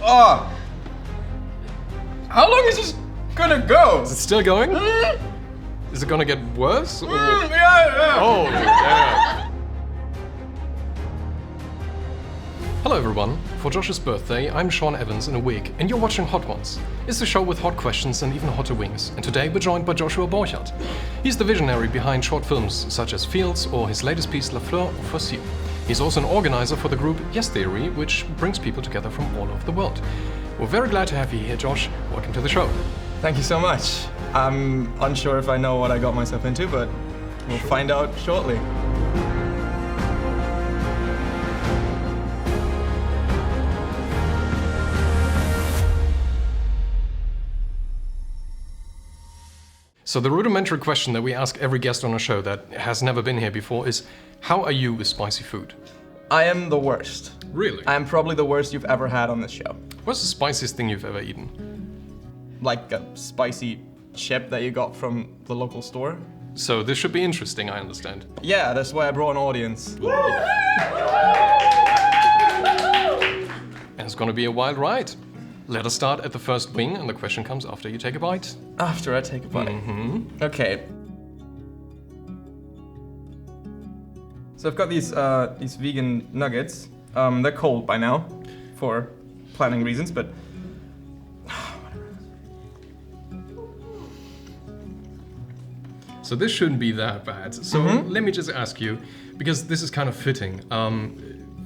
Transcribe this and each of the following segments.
Oh! How long is this gonna go? Is it still going? Is it gonna get worse? Or... Yeah. Oh, yeah. Hello everyone. For Josh's birthday, I'm Sean Evans in a wig, and you're watching Hot Ones. It's a show with hot questions and even hotter wings, and today we're joined by Joshua Borchardt. He's the visionary behind short films such as Fields or his latest piece La Fleur aux Fossiles. He's also an organizer for the group Yes Theory, which brings people together from all over the world. We're very glad to have you here, Josh. Welcome to the show. Thank you so much. I'm unsure if I know what I got myself into, but we'll find out shortly. So the rudimentary question that we ask every guest on our show that has never been here before is, how are you with spicy food? I am the worst. Really? I am probably the worst you've ever had on this show. What's the spiciest thing you've ever eaten? Like a spicy chip that you got from the local store. So this should be interesting, I understand. Yeah, that's why I brought an audience. And it's gonna be a wild ride. Let us start at the first wing, and the question comes after you take a bite. After I take a bite. Mm-hmm. Okay. So I've got these vegan nuggets. They're cold by now, for planning reasons, but So this shouldn't be that bad. So let me just ask you, because this is kind of fitting.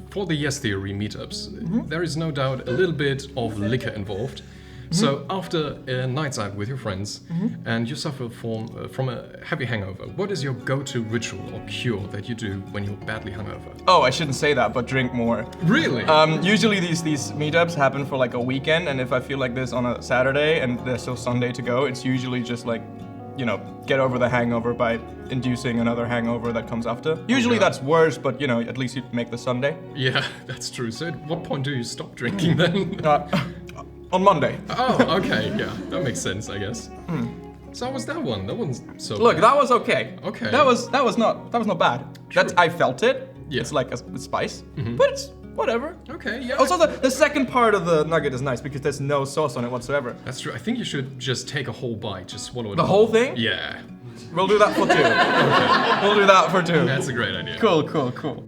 For the Yes Theory meetups, there is no doubt a little bit of liquor involved. So after a night's out with your friends and you suffer from a heavy hangover, what is your go-to ritual or cure that you do when you're badly hungover? oh, I shouldn't say that, but drink more. Really? Usually these meetups happen for like a weekend, and if I feel like this on a Saturday and there's still Sunday to go, it's usually just like, you know, get over the hangover by inducing another hangover that comes after. Usually that's worse, but you know, at least you make the Sunday. Yeah, that's true. So at what point do you stop drinking then? On Monday. Oh, okay, yeah, that makes sense, I guess. So how was that one? That one's so Look, bad. that was okay. Okay. That was not bad. That's I felt it. Yeah. It's like a spice, but it's whatever. Okay, yeah. Also, the second part of the nugget is nice because there's no sauce on it whatsoever. That's true. I think you should just take a whole bite, just swallow it. The whole. whole thing? Yeah. We'll do that for two. We'll do that for two. That's a great idea. Cool.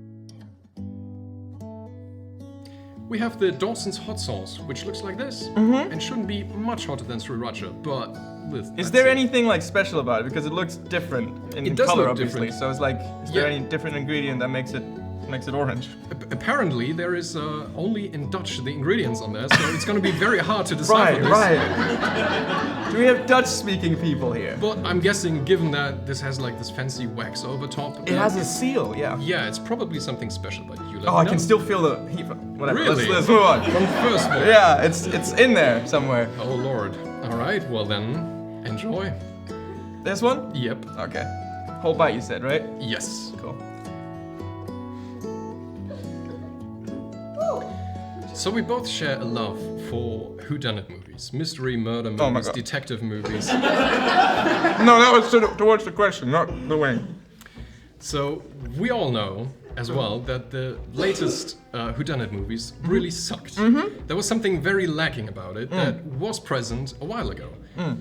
We have the Dawson's hot sauce, which looks like this, and shouldn't be much hotter than sriracha, but with. Is there anything like special about it? Because it looks different in It does color, look obviously. different. So it's like, is there Yeah. any different ingredient that makes it orange? Apparently, there is only in Dutch the ingredients on there, so it's going to be very hard to decipher this. Right. Do we have Dutch-speaking people here? But I'm guessing, given that this has like this fancy wax over top. It has a seal, yeah. Yeah, it's probably something special, but you let Oh, me I know. can still feel the heat. Whatever. Really? Let's move on. From the first one. Yeah, it's in there somewhere. Oh lord. Alright, well then, enjoy. This one? Yep. Okay. Whole bite, you said, right? Yes. Cool. So we both share a love for whodunit movies, mystery murder Oh my movies, God. detective movies. No, that was towards the question, not the wing. So we all know as well that the latest whodunit movies really sucked. There was something very lacking about it that was present a while ago.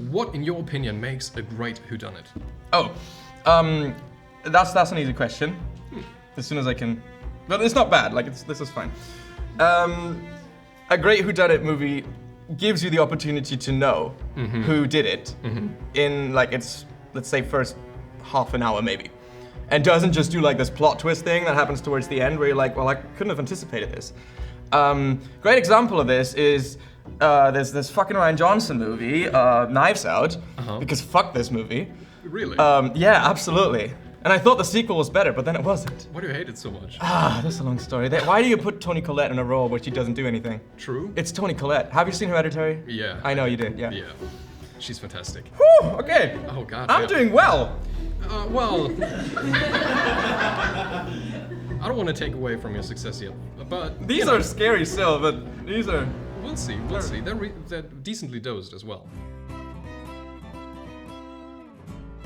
What, in your opinion, makes a great whodunit? Oh, that's an easy question. As soon as I can, but it's not bad. Like this is fine. A great whodunit movie gives you the opportunity to know who did it in like its, let's say, first half an hour maybe, and doesn't just do like this plot twist thing that happens towards the end where you're like, well, I couldn't have anticipated this. Great example of this is there's this fucking Ryan Johnson movie, Knives Out, because fuck this movie. Really? Yeah, absolutely. And I thought the sequel was better, but then it wasn't. Why do you hate it so much? That's a long story. Why do you put Toni Collette in a role where she doesn't do anything? True. It's Toni Collette. Have you seen Hereditary? Yeah. I know you did, yeah. Yeah. She's fantastic. Whew, okay. Oh god. I'm yeah. doing well. Well, I don't want to take away from your success yet, but These are scary still, but these are... We'll see. We'll see. They're decently dosed as well.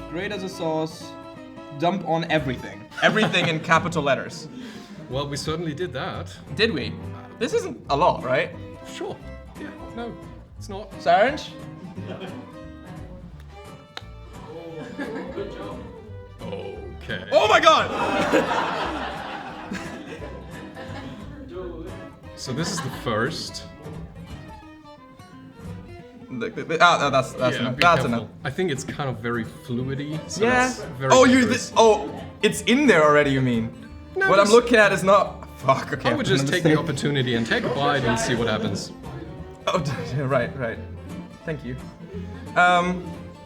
Great as a sauce. Dump on everything. Everything in capital letters. Well, we certainly did that. Did we? This isn't a lot, right? Sure. Yeah, no, it's not. Saranj? Okay. Oh my god! So this is the first. That's Yeah, enough. be That's careful. enough. I think it's kind of very fluidy. So Yeah. that's very Oh, dangerous. it's in there already. You mean? No, what I'm just- looking at is not. Fuck. Okay. I would just take the opportunity and take a bite and see what happens. Oh, right. Thank you.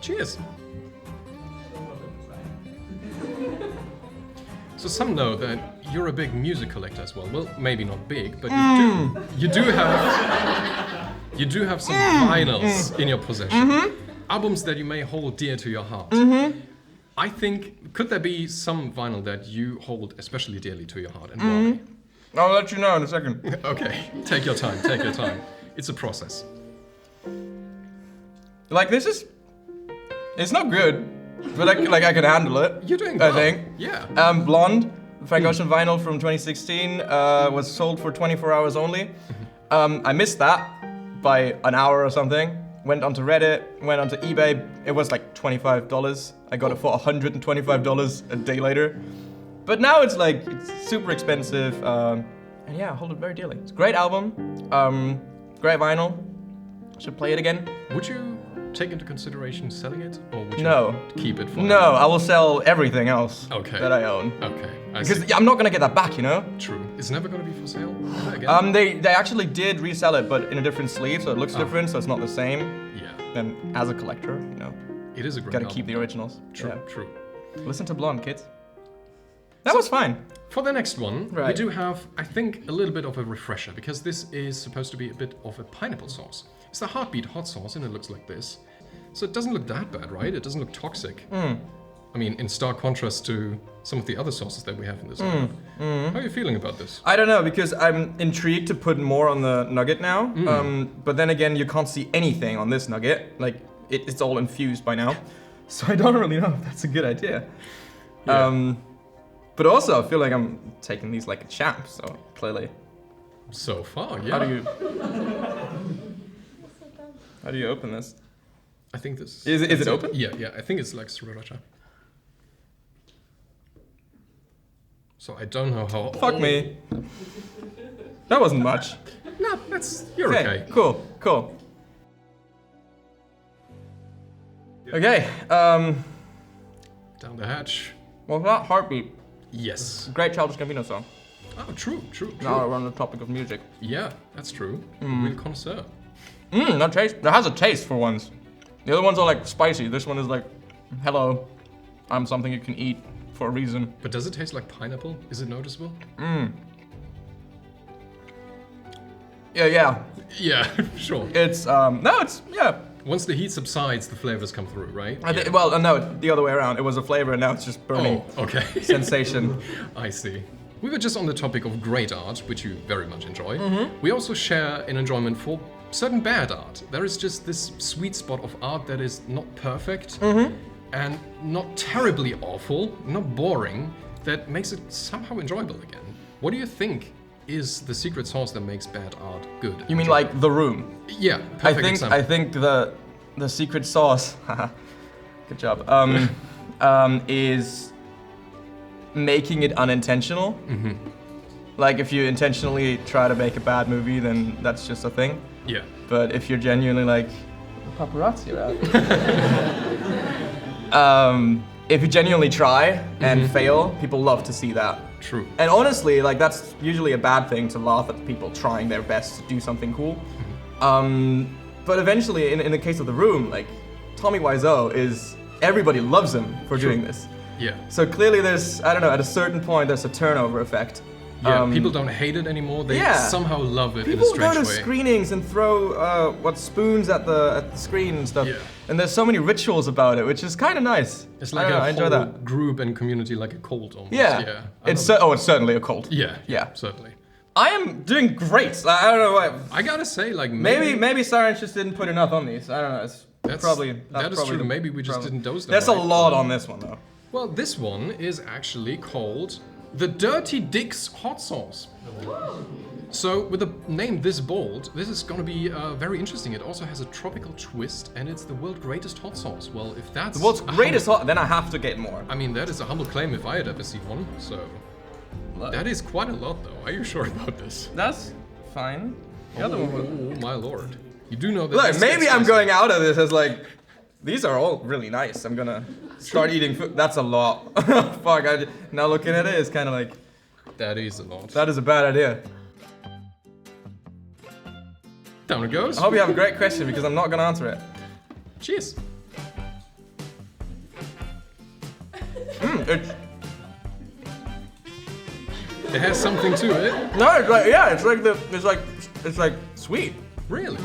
Cheers. So some know that you're a big music collector as well. Well, maybe not big, but you do have some vinyls in your possession. Albums that you may hold dear to your heart. I think, could there be some vinyl that you hold especially dearly to your heart, and why? I'll let you know in a second. Okay, take your time, take your time. It's a process. Like this is, it's not good, but I can handle it. You're doing well. I think. Yeah. Blonde, Frank Ocean vinyl from 2016 was sold for 24 hours only. I missed that by an hour or something. Went onto Reddit, went onto eBay. It was like $25. I got it for $125 a day later. But now it's super expensive. And yeah, I hold it very dearly. It's a great album. Great vinyl. Should play it again. Would you take into consideration selling it, or would you No. keep it for No, I will sell everything else Okay. that I own. Okay, I Because see. I'm not gonna get that back, you know? True. It's never gonna be for sale ever again? They actually did resell it, but in a different sleeve, so it looks different, so it's not the same. Yeah. And as a collector, you know, It is a great gotta album. keep the originals. True, Yeah. true. Listen to Blonde, kids. That was fine. For the next one, we Right. do have, I think, a little bit of a refresher, because this is supposed to be a bit of a pineapple sauce. It's the Heartbeat hot sauce, and it looks like this. So it doesn't look that bad, right? It doesn't look toxic. I mean, in stark contrast to some of the other sauces that we have in this lineup. How are you feeling about this? I don't know, because I'm intrigued to put more on the nugget now. But then again, you can't see anything on this nugget. Like, it's all infused by now. So I don't really know if that's a good idea. Yeah. But also, I feel like I'm taking these like a champ, so clearly. So far, yeah. How do you open this? I think this... Is it that's open? Yeah. I think it's like sriracha. So I don't know how... Fuck me. That wasn't much. No, you're okay. Cool. Okay, Down the hatch. well, that Heartbeat, Yes. great Childish Gambino song. Oh, true. Now we're on the topic of music. Yeah, that's true. Real connoisseur. That has a taste for once. The other ones are like spicy. This one is like, hello, I'm something you can eat for a reason. But does it taste like pineapple? Is it noticeable? Yeah. Yeah, sure. It's, yeah. Once the heat subsides, the flavors come through, right? Well, no, the other way around. It was a flavor and now it's just burning Oh, okay. sensation. I see. We were just on the topic of great art, which you very much enjoy. We also share an enjoyment for certain bad art. There is just this sweet spot of art that is not perfect and not terribly awful, not boring, that makes it somehow enjoyable again. What do you think is the secret sauce that makes bad art good? You mean like The Room? Yeah, perfect example. I think the secret sauce, good job, is making it unintentional. Like if you intentionally try to make a bad movie, then that's just a thing. Yeah. But if you're genuinely like, paparazzi around. If you genuinely try and fail, people love to see that. True. And honestly, like that's usually a bad thing to laugh at people trying their best to do something cool. But eventually, in the case of The Room, like Tommy Wiseau everybody loves him for doing this. Yeah. So clearly there's, I don't know, at a certain point there's a turnover effect. Yeah, people don't hate it anymore. They somehow love it in a People strange go to way. screenings and throw spoons at the screen and stuff. Yeah. And there's so many rituals about it, which is kind of nice. It's I like don't know, I a enjoy whole that. group and community, like a cult almost. Yeah. I It's love it's certainly a cult. it. Yeah, Yeah. certainly. I am doing great. I don't know why. I gotta say, like Maybe Saranj just didn't put enough on these. I don't know. That's probably true. Maybe we just didn't dose them. There's a right. lot on this one though. Well, this one is actually called the Dirty Dick's Hot Sauce. So with a name this bold, this is gonna be very interesting. It also has a tropical twist, and it's the world's greatest hot sauce. Well, if that's The world's greatest hot, then I have to get more. I mean, that is a humble claim if I had ever seen one. So that is quite a lot, though. Are you sure about this? That's fine. The other one was... Oh my lord! You do know that. Look, this maybe gets I'm spicy. going out of this as like, these are all really nice. I'm gonna start eating food. That's a lot. Fuck, now looking at it, it's kind of like, That is a lot. that is a bad idea. Down it goes. I hope you have a great question because I'm not gonna answer it. Cheers. It's, It has something to it. no, it's like, yeah, it's like sweet. Really?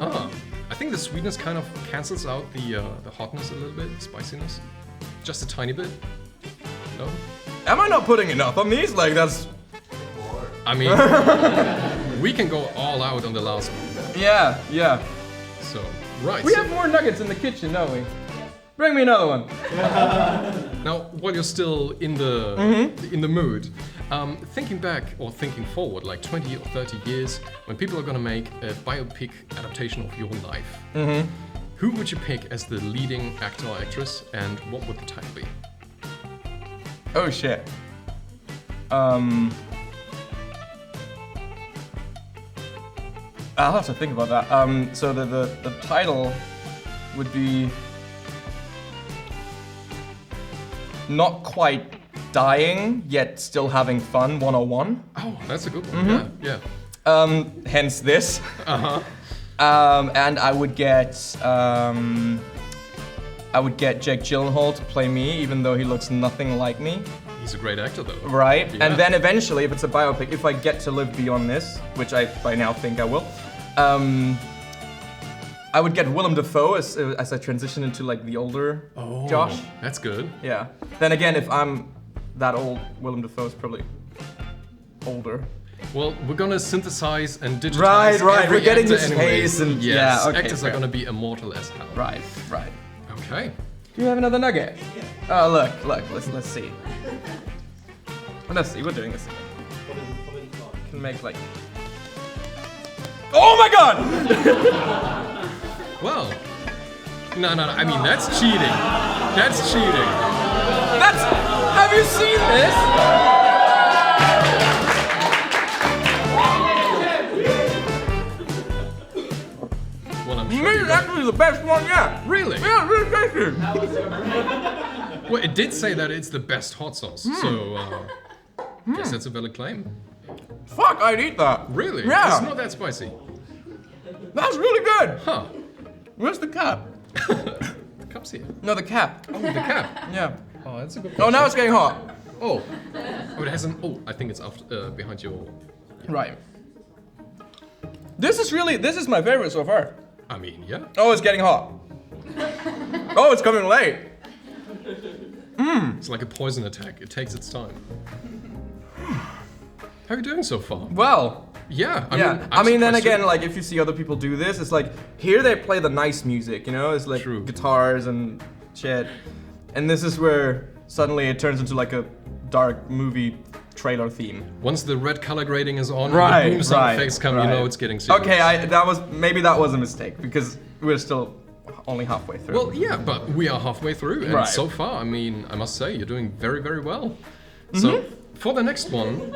Ah, I think the sweetness kind of cancels out the hotness a little bit, the spiciness, just a tiny bit. No? Am I not putting enough on these? Like that's, I mean, we can go all out on the last one. yeah, yeah. So, right. We so have more nuggets in the kitchen, don't we? Bring me another one. now, while you're still in the mood, thinking back or thinking forward, like 20 or 30 years, when people are gonna make a biopic adaptation of your life, who would you pick as the leading actor or actress, and what would the title be? Oh shit. I'll have to think about that. So the title would be Not Quite Dying Yet Still Having Fun 101. Oh, that's a good one. Yeah. Hence this. Uh-huh. And I would get Jake Gyllenhaal to play me, even though he looks nothing like me. He's a great actor, though. Right? Yeah. And then eventually, if it's a biopic, if I get to live beyond this, which I by now think I will, I would get Willem Dafoe as I transition into like the older Josh. That's good. Yeah. Then again, if I'm that old, Willem Dafoe is probably older. Well, we're gonna synthesize and digitize. Right. every We're getting actor to anyways. space and- yes, yeah, okay, actors fair. are gonna be immortal as hell. Right. Okay. Do you have another nugget? Oh, look. Let's see. Let's see. We're doing this again. Can make like. Oh my God! Well, no. I mean, that's cheating. That's cheating. Have you seen this? Well, I'm This sure. is actually the best one yet. Really? Yeah, really tasty. Well, it did say that it's the best hot sauce, so guess that's a valid claim. Fuck, I'd eat that. Really? Yeah. It's not that spicy. That's really good. Huh. Where's the cap? The cup's here. No, the cap. Oh, the cap. Yeah. Oh, that's a good Oh, question. now it's getting hot. Oh. Oh, it hasn't. Oh, I think it's after, behind your. Right. This is my favorite so far. I mean, yeah. Oh, it's getting hot. Oh, it's coming late. It's like a poison attack. It takes its time. How are you doing so far? Well, Yeah. I mean, then surprised again, you- like if you see other people do this, it's like here they play the nice music, you know, it's like True. guitars and shit, and this is where suddenly it turns into like a dark movie trailer theme. once the red color grading is on, Right, and the boom sound right, effects come, right. you know it's getting serious. Okay, maybe that was a mistake because we're still only halfway through. Well, yeah, but we are halfway through, and Right. so far, I mean, I must say, you're doing very, very well. So, for the next one,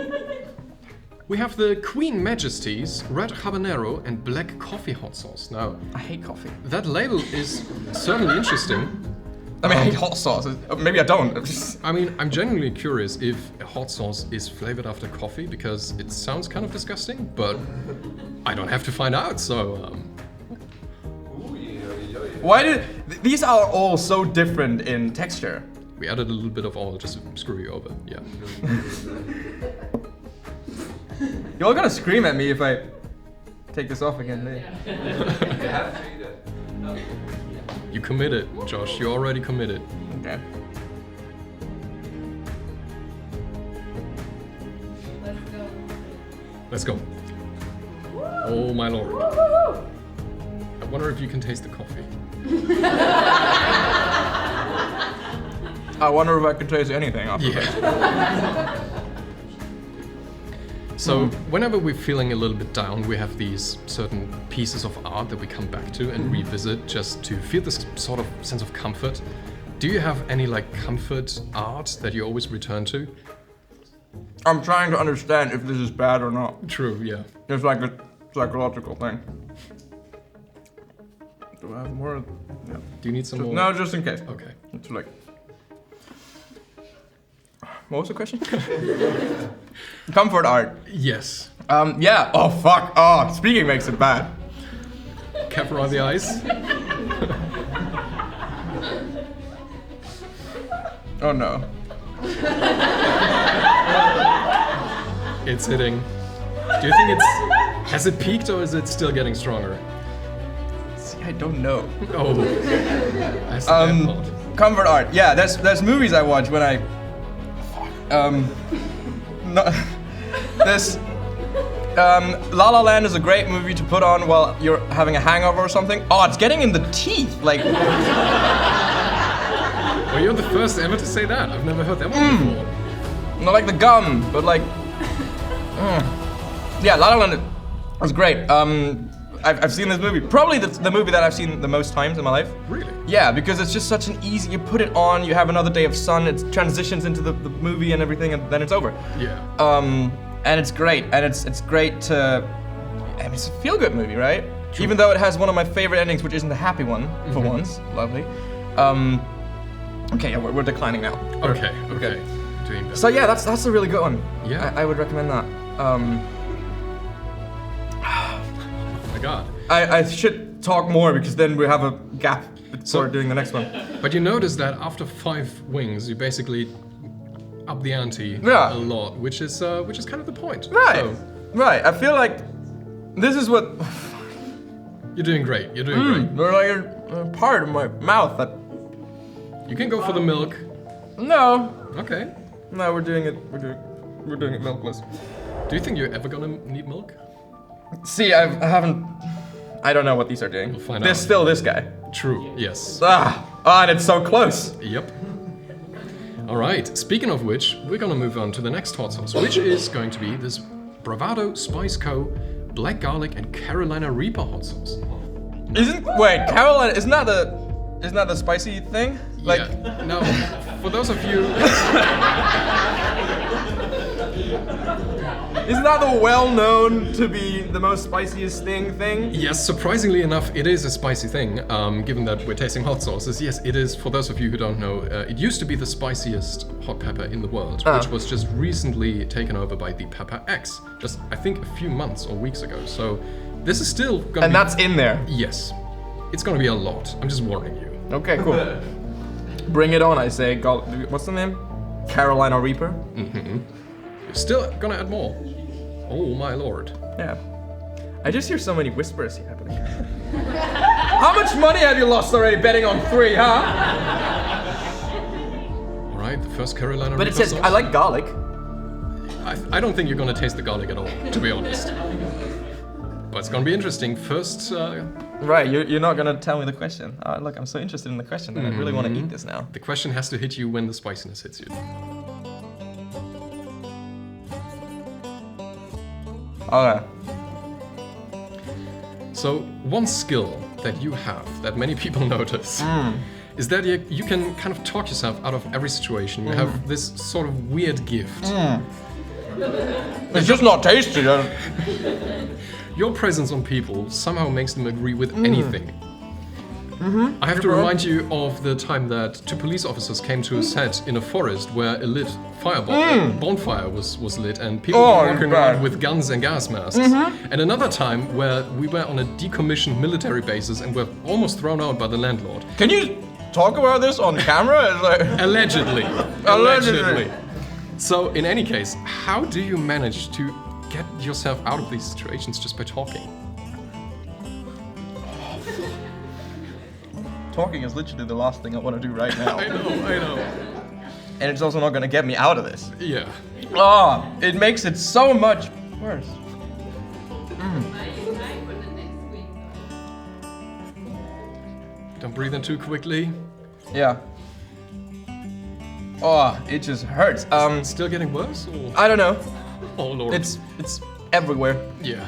we have the Queen Majesty's Red Habanero and Black Coffee Hot Sauce. Now, I hate coffee. that label is certainly interesting. I mean, I hate hot sauce. Maybe I don't. I'm just- I mean, I'm genuinely curious if a hot sauce is flavored after coffee, because it sounds kind of disgusting, but I don't have to find out, so... Why did these are all so different in texture? we added a little bit of oil just to screw you over, yeah. You're all gonna scream at me if I take this off again. You committed, Josh, you're already committed. Okay. Let's go. Oh my lord. I wonder if you can taste the coffee. I wonder if I can taste anything after this. Yeah. So whenever we're feeling a little bit down, we have these certain pieces of art that we come back to and revisit just to feel this sort of sense of comfort. Do you have any like comfort art that you always return to? I'm trying to understand if this is bad or not. True, yeah. It's like a psychological thing. Do I have more? Yeah. Do you need some more? No, just in case. Okay. It's like... What was the question? Comfort art. Yes. Yeah. Oh, fuck. Oh, speaking makes it bad. Careful on the ice. Oh, no. It's hitting. Do you think it's... Has it peaked or is it still getting stronger? See, I don't know. Oh. That's the bad part. Comfort art. Yeah, there's movies I watch when I... No, there's... La La Land is a great movie to put on while you're having a hangover or something. Oh, it's getting in the teeth. Like... Well, you're the first ever to say that. I've never heard that one before. Not like the gum, but like... Yeah, La La Land was great. I've seen this movie. Probably the movie that I've seen the most times in my life. Really? Yeah, because it's just such an easy... You put it on, you have another day of sun, it transitions into the movie and everything, and then it's over. Yeah. And it's great, and it's great to... I mean, it's a feel-good movie, right? True. Even though it has one of my favorite endings, which isn't the happy one, for once. Lovely. Okay, yeah, we're declining now. Okay. Doing better. So yeah, that's a really good one. Yeah. I would recommend that. Oh my god. I should talk more because then we have a gap before doing the next one. But you notice that after 5 wings, you basically up the ante Yeah. a lot, which is kind of the point. Right. So, Right. I feel like this is what... you're doing great. You're doing great. They're like a part of my mouth that... You can go for the milk. No. Okay. No, we're doing it milkless. Do you think you're ever gonna need milk? See, I haven't... I don't know what these are doing. We'll find There's out. still this guy. True. Yes. And it's so close. Yep. All right. Speaking of which, we're gonna move on to the next hot sauce, which is going to be this Bravado Spice Co. Black Garlic and Carolina Reaper hot sauce. Wait, Carolina, isn't that the spicy thing? Like, yeah. No, for those of you... Isn't that the well-known to be the most spiciest thing? Yes, surprisingly enough, it is a spicy thing, given that we're tasting hot sauces. Yes, it is, for those of you who don't know, it used to be the spiciest hot pepper in the world, which was just recently taken over by the Pepper X, just, I think, a few months or weeks ago. So, this is still gonna be... And that's in there? Yes. It's gonna be a lot. I'm just warning you. Okay, cool. Bring it on, I say. What's the name? Carolina Reaper? Mm-hmm. You're still gonna add more. Oh my lord. Yeah. I just hear so many whispers happening. How much money have you lost already betting on 3, huh? Alright, the first Carolina But Reaper it says, sauce. I like garlic. I don't think you're gonna taste the garlic at all, to be honest. But it's gonna be interesting. First... Right, you're not gonna tell me the question. Look, I'm so interested in the question that I really want to eat this now. The question has to hit you when the spiciness hits you. Okay. So, one skill that you have, that many people notice, is that you can kind of talk yourself out of every situation. You have this sort of weird gift. It's just not tasty. Your presence on people somehow makes them agree with anything. I have to remind you of the time that 2 police officers came to a set in a forest where a lit bonfire was lit and people were walking around with guns and gas masks. And another time where we were on a decommissioned military basis and were almost thrown out by the landlord. Can you talk about this on camera? It's like... Allegedly. Allegedly. So, in any case, how do you manage to get yourself out of these situations just by talking? Talking is literally the last thing I want to do right now. I know. And it's also not going to get me out of this. Yeah. It makes it so much worse. Don't breathe in too quickly. Yeah. It just hurts. Still getting worse? Or? I don't know. Oh lord. It's everywhere. Yeah.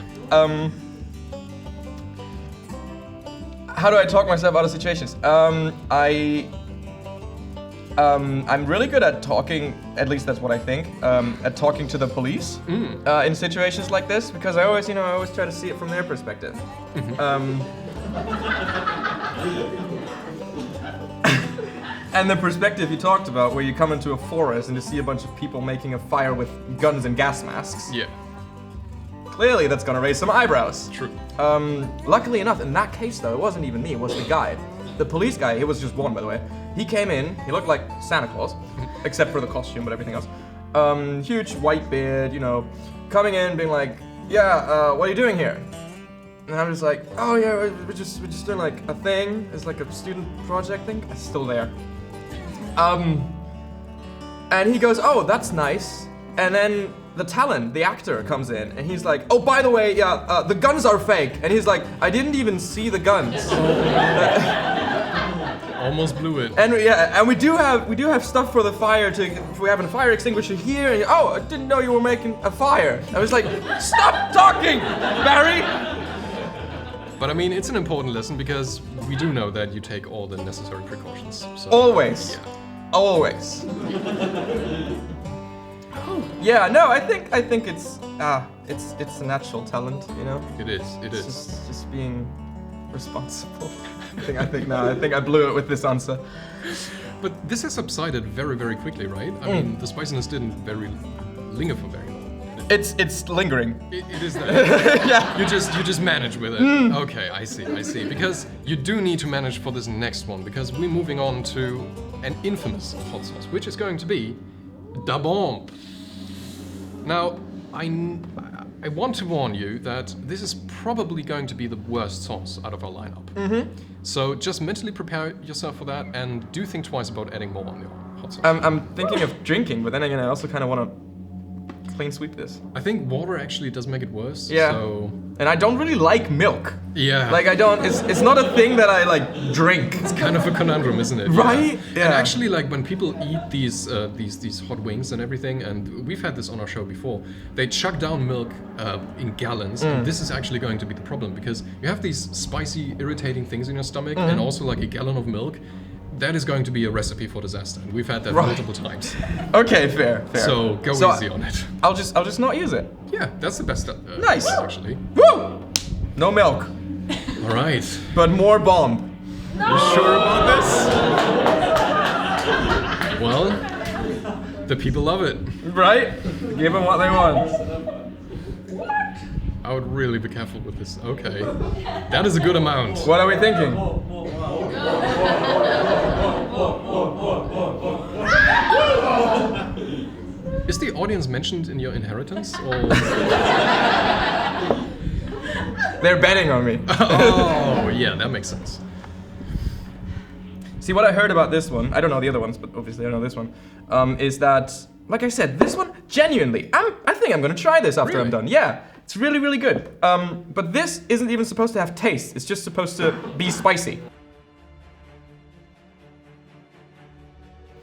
How do I talk myself out of situations? I'm really good at talking, at least that's what I think, at talking to the police in situations like this, because I always try to see it from their perspective. And the perspective you talked about, where you come into a forest and you see a bunch of people making a fire with guns and gas masks. Yeah. Clearly that's gonna raise some eyebrows. True. Luckily enough, in that case though, it wasn't even me, it was the guy. The police guy, he was just one by the way. He came in, he looked like Santa Claus, except for the costume, but everything else. Huge white beard, coming in being like, yeah, what are you doing here? And I'm just like, oh yeah, we're just doing like a thing. It's like a student project thing. It's still there. And he goes, oh, that's nice. And then the talent, the actor, comes in and he's like, oh, by the way, yeah, the guns are fake. And he's like, I didn't even see the guns. Almost blew it. And and we do have stuff for the fire we have a fire extinguisher here. And, oh, I didn't know you were making a fire. I was like, stop talking, Barry. But I mean, it's an important lesson because we do know that you take all the necessary precautions. So, always. Yeah. Always. Yeah, no, I think it's a natural talent, It is. It's just being responsible. I think I blew it with this answer. But this has subsided very, very quickly, right? I mean, the spiciness didn't linger for very long. It's lingering. It is that. Yeah. You just manage with it. Okay, I see. Because you do need to manage for this next one, because we're moving on to an infamous hot sauce, which is going to be DaBomb. Now, I want to warn you that this is probably going to be the worst sauce out of our lineup. So just mentally prepare yourself for that, and do think twice about adding more on your hot sauce. I'm thinking of drinking, but then again, I also kind of want to clean sweep this. I think water actually does make it worse. Yeah. So. And I don't really like milk. Yeah. Like it's not a thing that I like drink. It's kind of a conundrum, isn't it? Right? Yeah. And actually, like when people eat these hot wings and everything, and we've had this on our show before, they chuck down milk in gallons. And this is actually going to be the problem, because you have these spicy, irritating things in your stomach, and also like a gallon of milk. That is going to be a recipe for disaster, and we've had that multiple times. Okay, fair. So go easy on it. I'll just not use it. Yeah, that's the best. Nice. Actually. Woo! No milk, All right. but more bomb. You sure about this? Well, the people love it. Right? Give them what they want. I would really be careful with this. Okay. That is a good amount. What are we thinking? Is the audience mentioned in your inheritance? Or? They're betting on me. Oh, yeah, that makes sense. See, what I heard about this one, I don't know the other ones, but obviously I know this one, is that, like I said, this one, genuinely, I think I'm gonna try this after Really? I'm done. Yeah, it's really, really good. But this isn't even supposed to have taste. It's just supposed to be spicy.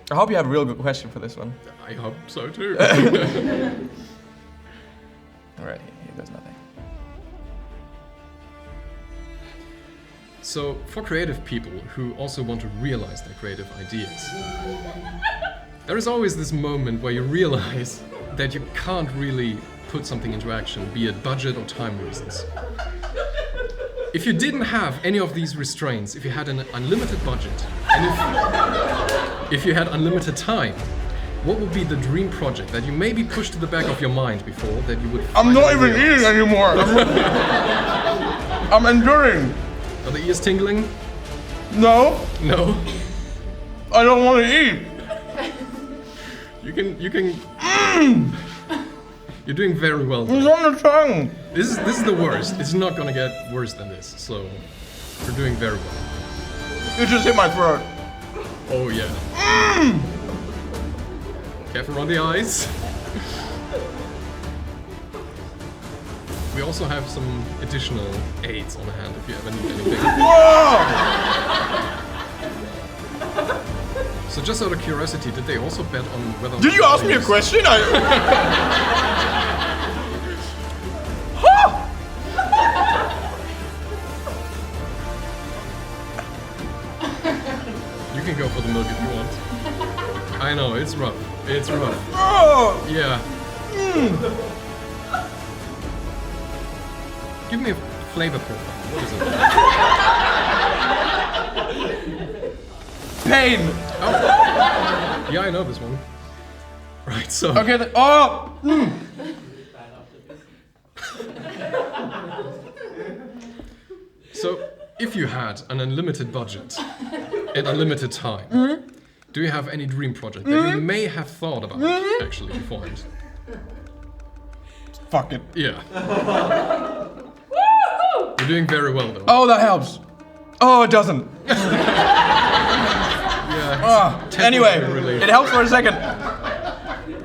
I hope you have a real good question for this one. I hope so too. Alright, here goes nothing. So, for creative people who also want to realize their creative ideas, there is always this moment where you realize that you can't really put something into action, be it budget or time reasons. If you didn't have any of these restraints, if you had an unlimited budget, and if you had unlimited time, what would be the dream project that you maybe pushed to the back of your mind before that you would I'm not even finally realize? eating anymore. I'm enduring. Are the ears tingling? No, No? I don't want to eat. You can... You're doing very well. It's on the tongue. This is the worst. It's not gonna get worse than this, so you're doing very well. You just hit my throat. Oh yeah. Careful on the eyes. We also have some additional aids on hand if you ever need anything. Whoa! So just out of curiosity, did they also bet on whether... Did you ask me a question? go for the milk if you want. I know, it's rough. It's rough. Oh! Yeah. Give me a flavor profile. What is it? Pain! Oh. Yeah, I know this one. Right, so... Okay, oh! So, if you had an unlimited budget and unlimited time, do you have any dream project that you may have thought about actually beforehand? Fuck it. Yeah. You're doing very well though. Oh, that helps. Oh, it doesn't. Yeah. Anyway, Relief. it helps for a second.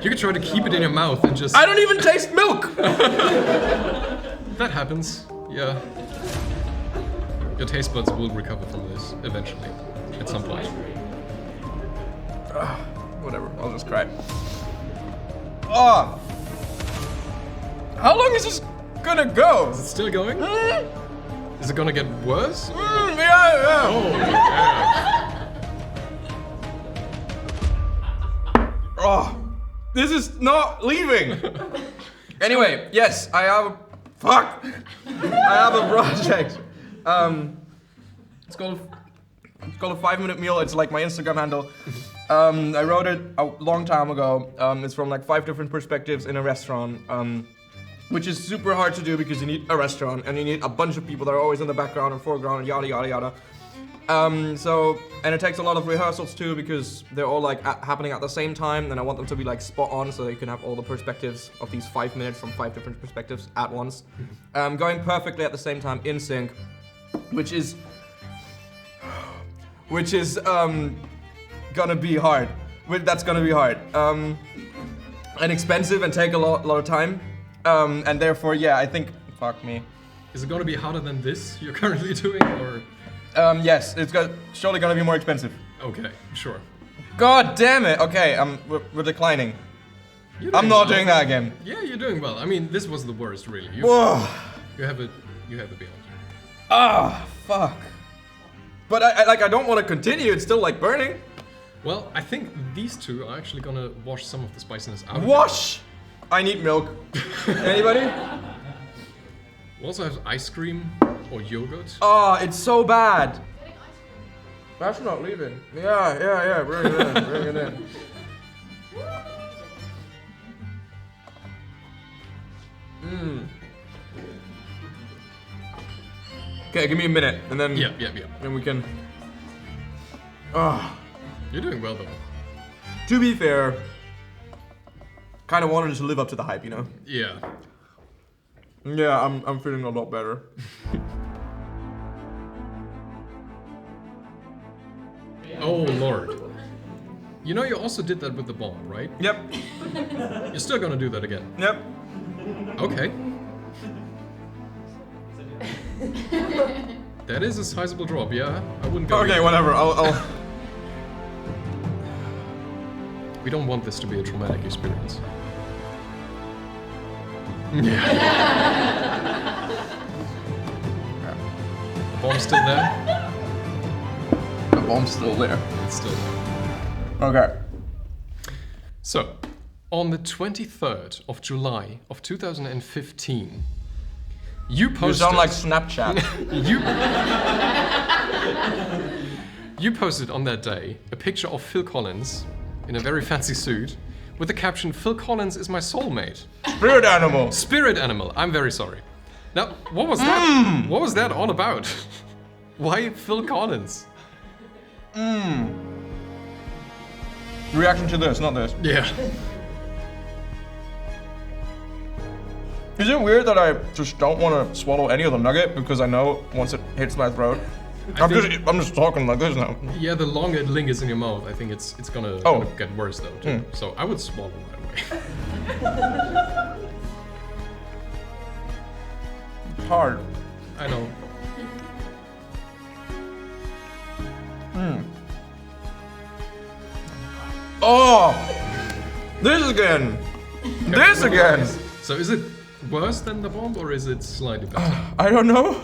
You could try to keep it in your mouth and just... I don't even taste milk! That happens, yeah. Your taste buds will recover from this eventually, at some point. Whatever, I'll just cry. Oh! How long is this gonna go? Is it still going? Is it gonna get worse? Yeah. Oh, yeah. Oh, this is not leaving. Anyway, yes, I have. Fuck. I have a project. It's called a 5-minute meal. It's like my Instagram handle. I wrote it a long time ago. It's from like 5 different perspectives in a restaurant. Which is super hard to do because you need a restaurant and you need a bunch of people that are always in the background and foreground and yada yada yada. And it takes a lot of rehearsals too because they're all like happening at the same time, and I want them to be like spot on so that you can have all the perspectives of these 5 minutes from 5 different perspectives at once, going perfectly at the same time in sync, which is gonna be hard. That's gonna be hard and expensive and take a lot of time, and therefore, yeah, I think fuck me. Is it gonna be harder than this you're currently doing, or? Yes, it's surely gonna be more expensive. Okay, sure. God damn it! Okay, we're declining. I'm not doing that again. Yeah, you're doing well. I mean, this was the worst, really. Whoa! You have it beyond. Ah, fuck. But I don't want to continue. It's still like burning. Well, I think these two are actually gonna wash some of the spiciness out. Wash! I need milk. Anybody? We also have ice cream or yogurt. Oh, it's so bad. That's not leaving. Yeah. Bring it in. Bring it in. Okay, give me a minute, and then Yeah. Then we can. You're doing well though. To be fair, kind of wanted to live up to the hype, you know. Yeah. Yeah, I'm feeling a lot better. Oh lord. You know you also did that with the bomb, right? Yep. You're still gonna do that again. Yep. Okay. That is a sizable drop, yeah. I wouldn't go. Okay, whatever. I'll. We don't want this to be a traumatic experience. Yeah. The bomb's still there? The bomb's still there. It's still there. Okay. So, on the 23rd of July of 2015, you posted... You sound like Snapchat. You posted on that day a picture of Phil Collins in a very fancy suit with the caption, "Phil Collins is my soulmate." Spirit animal. Spirit animal, I'm very sorry. Now, what was that? What was that all about? Why Phil Collins? Reaction to this, not this. Yeah. Is it weird that I just don't want to swallow any of the nugget because I know once it hits my throat? I'm just talking like this now. Yeah, the longer it lingers in your mouth, I think it's gonna get worse though too. So I would swallow right away. It's hard. I know. Oh! This again! This again! So is it worse than the bomb or is it slightly better? I don't know.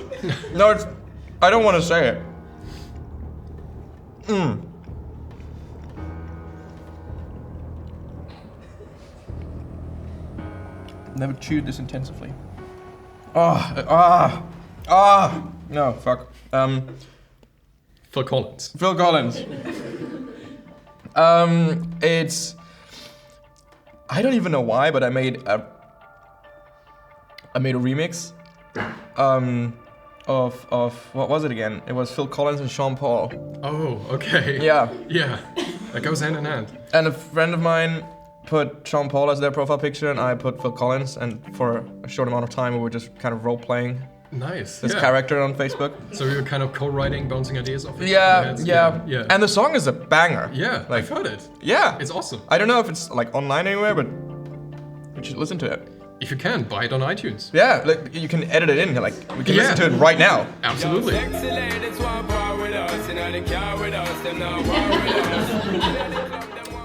No, I don't want to say it. Never chewed this intensively. No, fuck. Phil Collins. Phil Collins. It's. I don't even know why, but I made a remix. Of what was it again? It was Phil Collins and Sean Paul. Oh, okay. Yeah. Yeah. That goes hand in hand. And a friend of mine put Sean Paul as their profile picture, and I put Phil Collins. And for a short amount of time, we were just kind of role playing Nice. this character on Facebook. So you were kind of co-writing, bouncing ideas off it? Yeah. Yeah. And the song is a banger. Yeah, like I've heard it. Yeah, It's awesome. I don't know if it's like online anywhere, but you should listen to it. If you can, buy it on iTunes. Yeah, like you can edit it in. Like we can listen to it right now. Absolutely.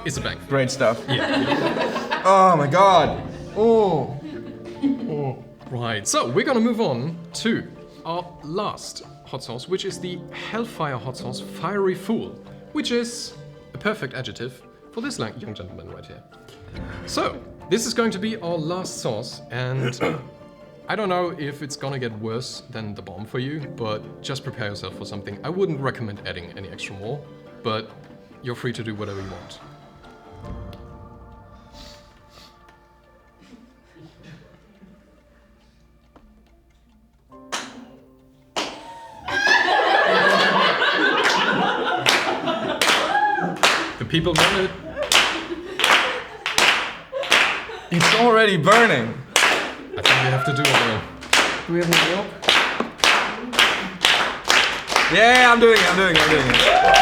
It's a bang. Great stuff. Yeah. Oh my god. Oh. Right, so we're gonna move on to our last hot sauce, which is the Hellfire hot sauce Fiery Fool, which is a perfect adjective for this young gentleman right here. So, this is going to be our last sauce, and I don't know if it's gonna get worse than DaBomb for you, but just prepare yourself for something. I wouldn't recommend adding any extra more, but you're free to do whatever you want. The people want it. It's already burning. I think we have to do it now. Do we have any milk? Yeah, I'm doing it.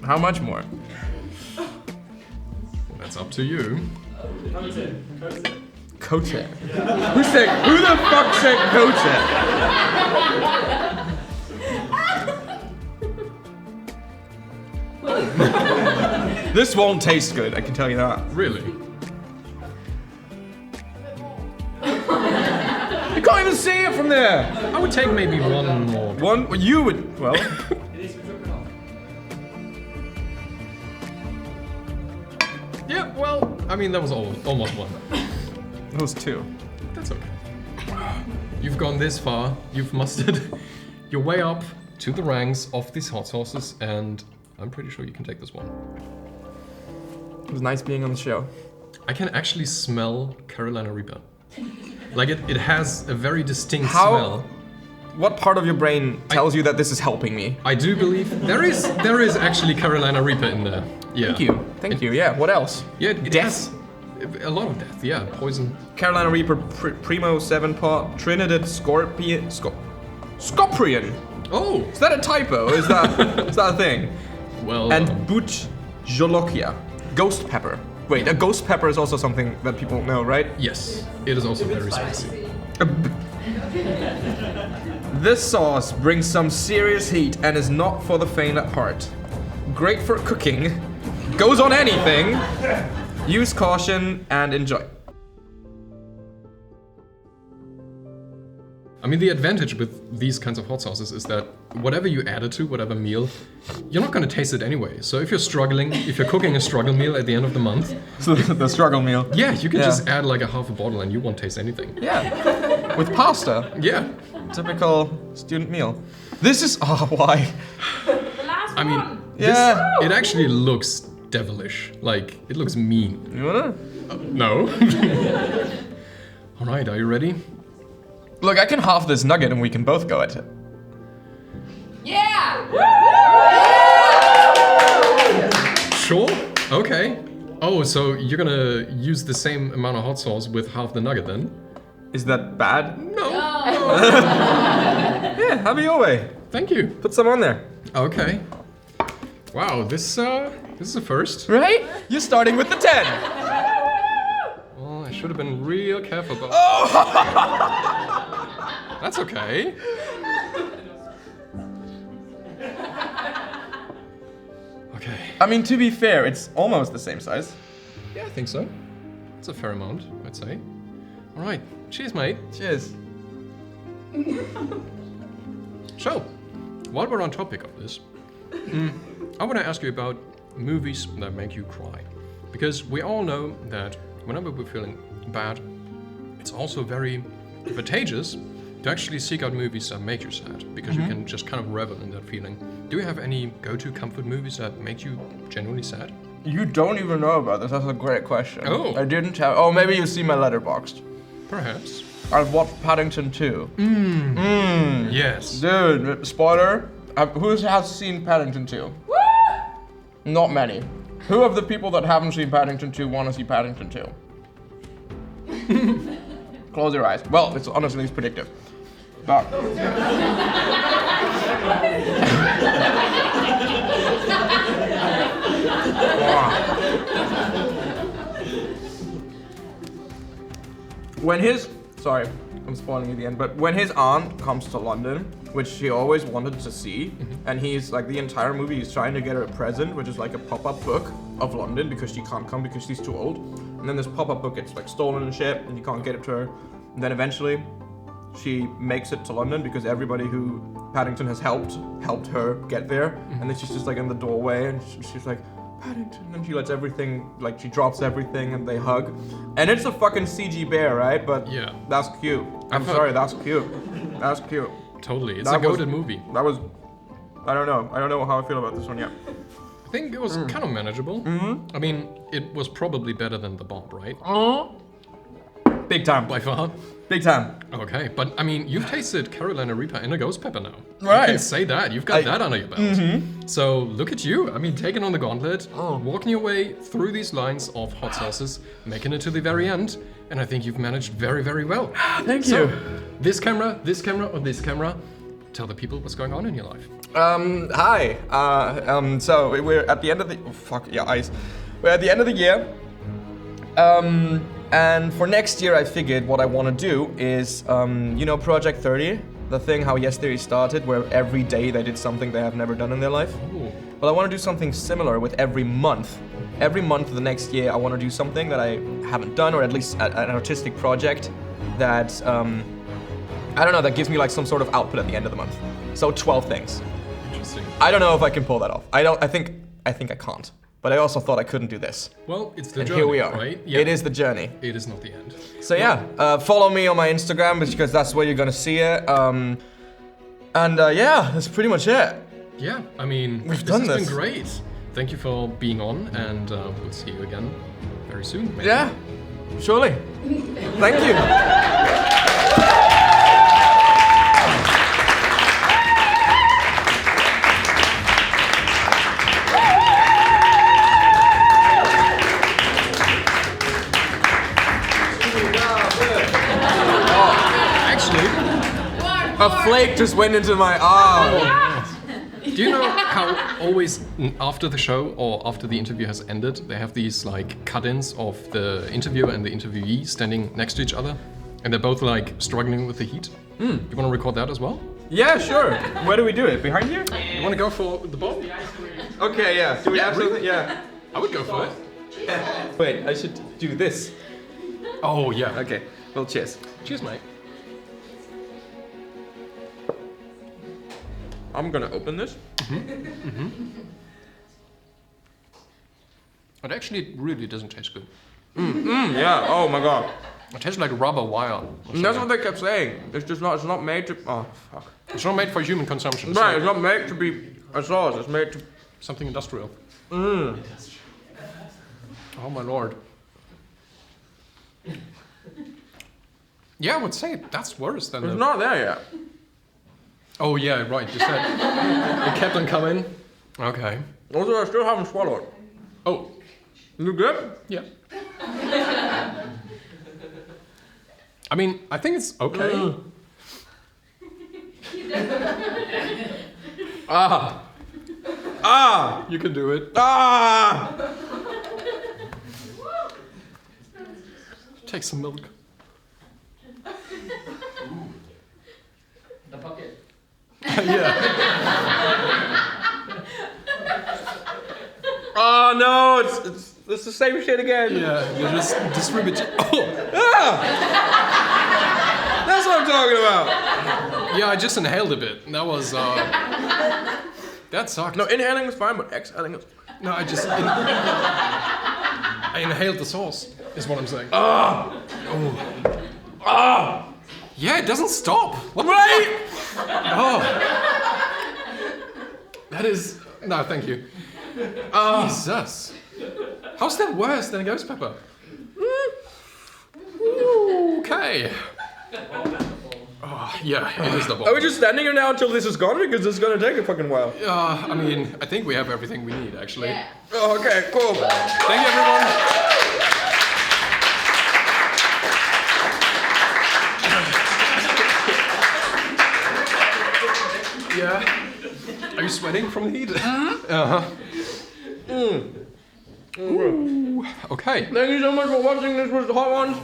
How much more? Well, that's up to you. Coat it. Who the fuck said coat it? This won't taste good, I can tell you that. Really? You can't even see it from there. I would take maybe one more. One, you would, well. Yeah, well, I mean, that was almost one. Those two. That's okay. You've gone this far, you've mustered your way up to the ranks of these hot sauces, and I'm pretty sure you can take this one. It was nice being on the show. I can actually smell Carolina Reaper. Like it has a very distinct smell. What part of your brain tells you that this is helping me? I do believe there is actually Carolina Reaper in there. Yeah. Thank you. Yeah. What else? Yeah, it Death. has a lot of death. Yeah, poison. Carolina Reaper, Primo 7-Pot, Trinidad Scorpion. Scoprian. Oh, Is that a typo? Is that a thing? well. And Boot Jolokia, ghost pepper. Wait, a ghost pepper is also something that people know, right? Yes, it is also very spicy. This sauce brings some serious heat and is not for the faint at heart. Great for cooking, goes on anything. Use caution and enjoy. I mean, the advantage with these kinds of hot sauces is that whatever you add it to, whatever meal, you're not going to taste it anyway. So if you're struggling, if you're cooking a struggle meal at the end of the month, The struggle meal. yeah, you can just add like a half a bottle and you won't taste anything. Yeah. With pasta. Yeah. Typical student meal. This is why? I mean, Yeah. it actually looks devilish. Like, it looks mean. You wanna? No. All right, are you ready? Look, I can half this nugget and we can both go at it. Yeah! Sure. Okay. Oh, so you're gonna use the same amount of hot sauce with half the nugget then? Is that bad? No. Yeah, have it your way. Thank you. Put some on there. Okay. Wow, this is a first. Right? You're starting with the 10. Well, I should have been real careful about. That's okay. Okay. I mean, to be fair, it's almost the same size. Yeah, I think so. It's a fair amount, I'd say. All right. Cheers, mate. Cheers. So, while we're on topic of this, I want to ask you about movies that make you cry. Because we all know that whenever we're feeling bad, it's also very advantageous to actually seek out movies that make you sad, because you can just kind of revel in that feeling. Do you have any go-to comfort movies that make you genuinely sad? You don't even know about this. That's a great question. Oh. I didn't tell. Oh, maybe you've seen my Letterboxd. Perhaps. I've watched Paddington 2. Yes. Dude, spoiler. Who has seen Paddington 2? Not many. Who of the people that haven't seen Paddington 2 want to see Paddington 2? Close your eyes. Well, it's honestly it's predictive. But when his I'm spoiling you the end, but when his aunt comes to London, which she always wanted to see, and he's like the entire movie he's trying to get her a present, which is like a pop-up book of London because she can't come because she's too old. And then this pop-up book gets like stolen and shit, and you can't get it to her. And then eventually she makes it to London because everybody who Paddington has helped her get there. And then she's just like in the doorway and she's like, Paddington, and she lets everything, like she drops everything and they hug. And it's a fucking CG bear, right? But Yeah. that's cute. I'm sorry, that's cute. That's cute. Totally. It's That a goated movie. That was, I don't know how I feel about this one yet. I think it was kind of manageable. I mean, it was probably better than DaBomb, right? Big time. By far. Big time. Okay, but I mean, you've tasted Carolina Reaper and a ghost pepper now. Right. You can say that. You've got that under your belt. So look at you. I mean, taking on the gauntlet, walking your way through these lines of hot sauces, making it to the very end, and I think you've managed very, very well. Thank So, you. this camera, or this camera, tell the people what's going on in your life. Hi. So we're at the end of the ice. We're at the end of the year. And for next year, I figured what I want to do is, Project 30, the thing how yesterday started, where every day they did something they have never done in their life. Ooh. Well, I want to do something similar with every month. Every month of the next year, I want to do something that I haven't done, or at least an artistic project that, that gives me like some sort of output at the end of the month. So 12 things. Interesting. I don't know if I can pull that off. I think I can't. But I also thought I couldn't do this. Well, it's the And journey, here we are. right? Yeah. It is the journey. It is not the end. So follow me on my Instagram because that's where you're gonna see it. That's pretty much it. Yeah, I mean, We've done has this. been great. Thank you for being on, and we'll see you again very soon. Maybe. Yeah, surely. Thank you. A flake just went into my arm. Do you know how always after the show or after the interview has ended, they have these like cut-ins of the interviewer and the interviewee standing next to each other, and they're both like struggling with the heat? You want to record that as well? Yeah, sure. Where do we do it? Behind you? You want to go for the ball? Okay, yeah. Do we Yeah, absolutely? really? Yeah. I would go for it. Wait, I should do this. Oh yeah. Okay. Well, cheers. Cheers, mate. I'm gonna open this. It actually really doesn't taste good. Yeah. Oh my god. It tastes like rubber wire. And that's what they kept saying. It's just not. It's not made to. Oh fuck. It's not made for human consumption. It's Right. like It's not made to be a sauce. It's made to. something industrial. Oh my lord. Yeah, I would say that's worse than It's the... not there yet. Oh yeah, right, you said it kept on coming. Okay. Also, I still haven't swallowed. Oh, You good? yeah. I mean, I think it's okay. You can do it. Take some milk. The bucket. Yeah. Oh no! It's the same shit again. Yeah, you just distribute it. Oh! That's what I'm talking about. Yeah, I just inhaled a bit. That was, that sucked. No, inhaling is fine, but exhaling is. No, I inhaled the sauce, is what I'm saying. Yeah, it doesn't stop. What? Right? Oh. That is... No, thank you. Jesus. How's that worse than a ghost pepper? Okay. Oh, yeah, it is the bomb. Are we just standing here now until this is gone? Because this is gonna take a fucking while. I mean, I think we have everything we need, actually. Yeah. Oh, okay, cool. Thank you, everyone. Yeah. Are you sweating from the heat? Uh-huh. Ooh, okay. Thank you so much for watching. This was the Hot Ones.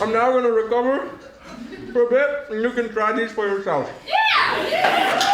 I'm now gonna recover for a bit, and you can try these for yourself. Yeah!